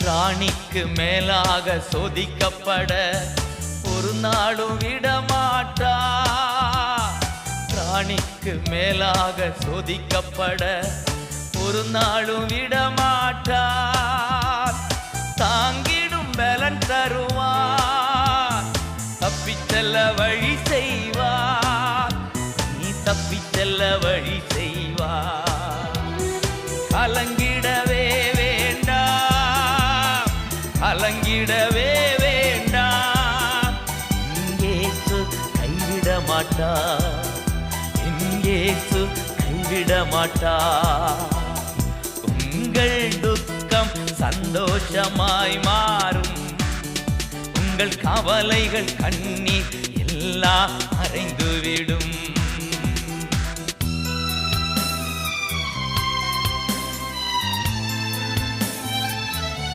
ராணிக்கு மேலாக சோதிக்கப்பட ஒரு நாளும் விடமாட்டா. ராணிக்கு மேலாக சோதிக்கப்பட ஒரு நாளும் விடமாட்டா. தாங்கிடும் பலன் தருவார், தப்பிச் செல்ல வழி செய்வார். நீ தப்பிச் செல்ல வழி செய்வார். கலங்கிடவே வேண்டாம், கலங்கிடவே வேண்டாம். இயேசு கைவிட மாட்டார், இயேசு கைவிட மாட்டார். உங்கள் துக்கம் சந்தோஷமாய் மாறும், உங்கள் கவலைகள் கண்ணீர் எல்லாம் மறைந்துவிடும்.